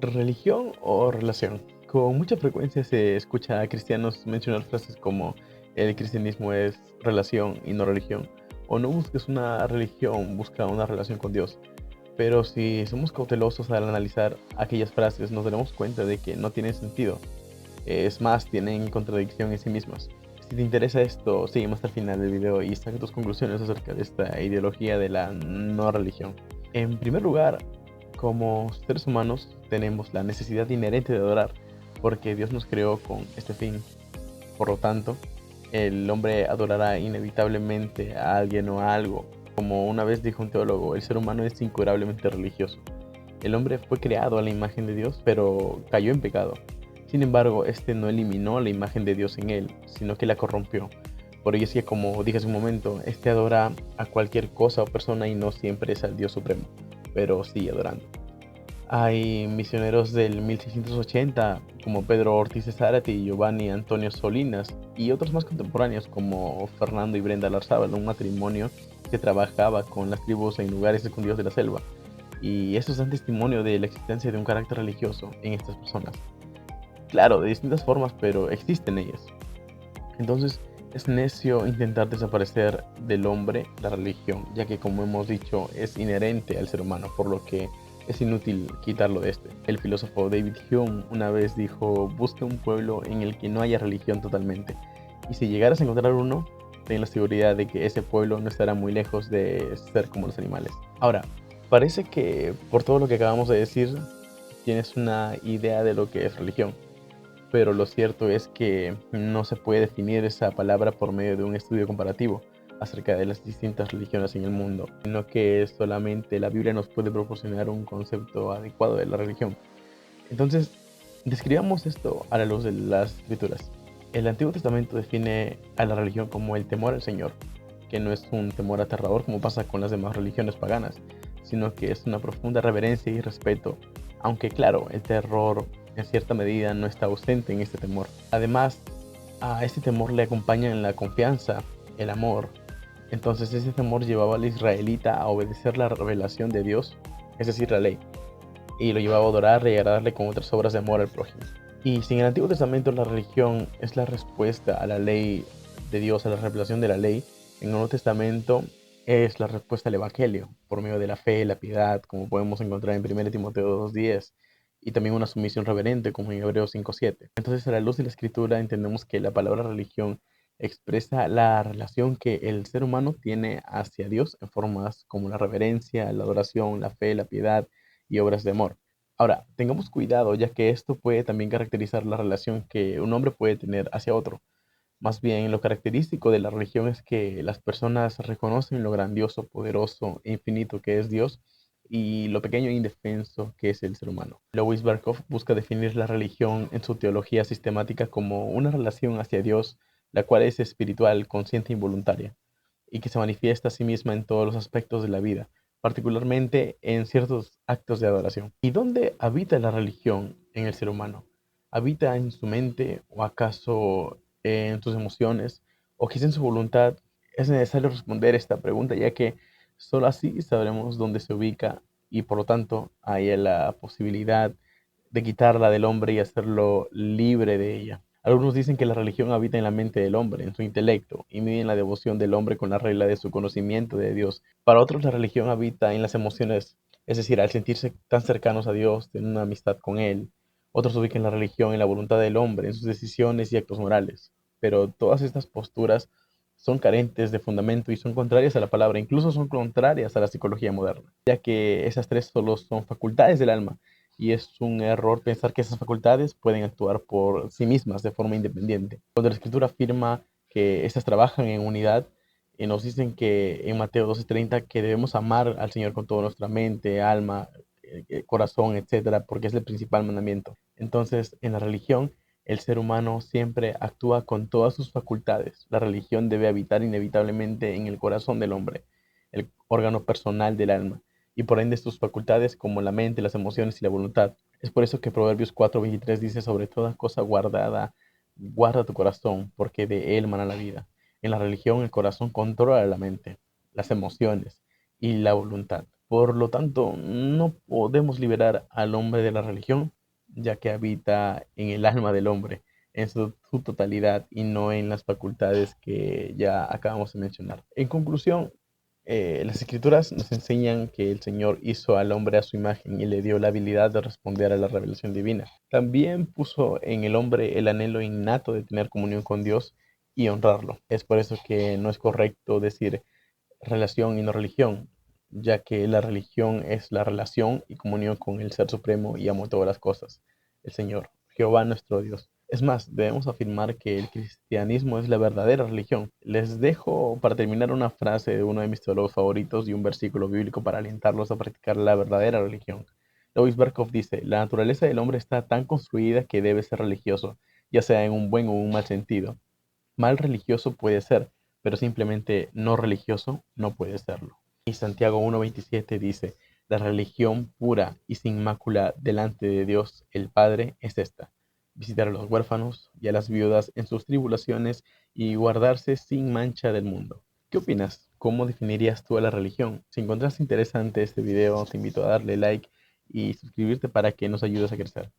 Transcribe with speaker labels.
Speaker 1: ¿Religión o relación? Con mucha frecuencia se escucha a cristianos mencionar frases como el cristianismo es relación y no religión, o no busques una religión, busca una relación con Dios. Pero si somos cautelosos al analizar aquellas frases, nos daremos cuenta de que no tienen sentido. Es más, tienen contradicción en sí mismas. Si te interesa esto, sígueme hasta el final del video y saca tus conclusiones acerca de esta ideología de la no religión. En primer lugar, como seres humanos tenemos la necesidad inherente de adorar, porque Dios nos creó con este fin. Por lo tanto, el hombre adorará inevitablemente a alguien o a algo. Como una vez dijo un teólogo, el ser humano es incurablemente religioso. El hombre fue creado a la imagen de Dios, pero cayó en pecado. Sin embargo, este no eliminó la imagen de Dios en él, sino que la corrompió. Por ello es que, como dije hace un momento, este adora a cualquier cosa o persona y no siempre es al Dios supremo, pero sigue adorando. Hay misioneros del 1680 como Pedro Ortiz de Zárate y Giovanni Antonio Solinas, y otros más contemporáneos como Fernando y Brenda Larzábal, un matrimonio que trabajaba con las tribus en lugares escondidos de la selva. Y estos dan testimonio de la existencia de un carácter religioso en estas personas. Claro, de distintas formas, pero existen ellas. Entonces, es necio intentar desaparecer del hombre la religión, ya que como hemos dicho, es inherente al ser humano, por lo que es inútil quitarlo de este. El filósofo David Hume una vez dijo, busca un pueblo en el que no haya religión totalmente, y si llegaras a encontrar uno, ten la seguridad de que ese pueblo no estará muy lejos de ser como los animales. Ahora, parece que por todo lo que acabamos de decir, tienes una idea de lo que es religión, pero lo cierto es que no se puede definir esa palabra por medio de un estudio comparativo acerca de las distintas religiones en el mundo, sino que solamente la Biblia nos puede proporcionar un concepto adecuado de la religión. Entonces, describamos esto a la luz de las escrituras. El Antiguo Testamento define a la religión como el temor al Señor, que no es un temor aterrador como pasa con las demás religiones paganas, sino que es una profunda reverencia y respeto, aunque claro, el terror en cierta medida no está ausente en este temor. Además, a este temor le acompañan la confianza, el amor. Entonces ese temor llevaba al israelita a obedecer la revelación de Dios, es decir, la ley, y lo llevaba a adorarle y agradarle con otras obras de amor al prójimo. Y si en el Antiguo Testamento la religión es la respuesta a la ley de Dios, a la revelación de la ley, en el Nuevo Testamento es la respuesta al Evangelio, por medio de la fe, la piedad, como podemos encontrar en 1 Timoteo 2:10, y también una sumisión reverente, como en Hebreos 5:7. Entonces, a la luz de la Escritura, entendemos que la palabra religión expresa la relación que el ser humano tiene hacia Dios en formas como la reverencia, la adoración, la fe, la piedad y obras de amor. Ahora, tengamos cuidado, ya que esto puede también caracterizar la relación que un hombre puede tener hacia otro. Más bien, lo característico de la religión es que las personas reconocen lo grandioso, poderoso e infinito que es Dios y lo pequeño e indefenso que es el ser humano. Louis Berkhoff busca definir la religión en su teología sistemática como una relación hacia Dios, la cual es espiritual, consciente y voluntaria, y que se manifiesta a sí misma en todos los aspectos de la vida, particularmente en ciertos actos de adoración. ¿Y dónde habita la religión en el ser humano? ¿Habita en su mente o acaso en sus emociones o quizá en su voluntad? Es necesario responder esta pregunta, ya que solo así sabremos dónde se ubica y por lo tanto hay la posibilidad de quitarla del hombre y hacerlo libre de ella. Algunos dicen que la religión habita en la mente del hombre, en su intelecto, y miden la devoción del hombre con la regla de su conocimiento de Dios. Para otros la religión habita en las emociones, es decir, al sentirse tan cercanos a Dios, tener una amistad con Él. Otros ubican la religión en la voluntad del hombre, en sus decisiones y actos morales. Pero todas estas posturas son carentes de fundamento y son contrarias a la palabra, incluso son contrarias a la psicología moderna, ya que esas tres solo son facultades del alma y es un error pensar que esas facultades pueden actuar por sí mismas de forma independiente. Cuando la Escritura afirma que estas trabajan en unidad, nos dicen que en Mateo 12:30 que debemos amar al Señor con toda nuestra mente, alma, corazón, etcétera, porque es el principal mandamiento. Entonces, en la religión, el ser humano siempre actúa con todas sus facultades. La religión debe habitar inevitablemente en el corazón del hombre, el órgano personal del alma, y por ende sus facultades como la mente, las emociones y la voluntad. Es por eso que Proverbios 4:23 dice, sobre toda cosa guardada, guarda tu corazón, porque de él mana la vida. En la religión el corazón controla la mente, las emociones y la voluntad. Por lo tanto, no podemos liberar al hombre de la religión, ya que habita en el alma del hombre, en su totalidad y no en las facultades que ya acabamos de mencionar. En conclusión, las escrituras nos enseñan que el Señor hizo al hombre a su imagen y le dio la habilidad de responder a la revelación divina. También puso en el hombre el anhelo innato de tener comunión con Dios y honrarlo. Es por eso que no es correcto decir relación y no religión, ya que la religión es la relación y comunión con el Ser Supremo y amo de todas las cosas, el Señor, Jehová nuestro Dios. Es más, debemos afirmar que el cristianismo es la verdadera religión. Les dejo para terminar una frase de uno de mis teólogos favoritos y un versículo bíblico para alentarlos a practicar la verdadera religión. Louis Berkhoff dice, la naturaleza del hombre está tan construida que debe ser religioso, ya sea en un buen o un mal sentido. Mal religioso puede ser, pero simplemente no religioso no puede serlo. Y Santiago 1.27 dice, la religión pura y sin mácula delante de Dios el Padre es esta, visitar a los huérfanos y a las viudas en sus tribulaciones y guardarse sin mancha del mundo. ¿Qué opinas? ¿Cómo definirías tú a la religión? Si encontraste interesante este video, te invito a darle like y suscribirte para que nos ayudes a crecer.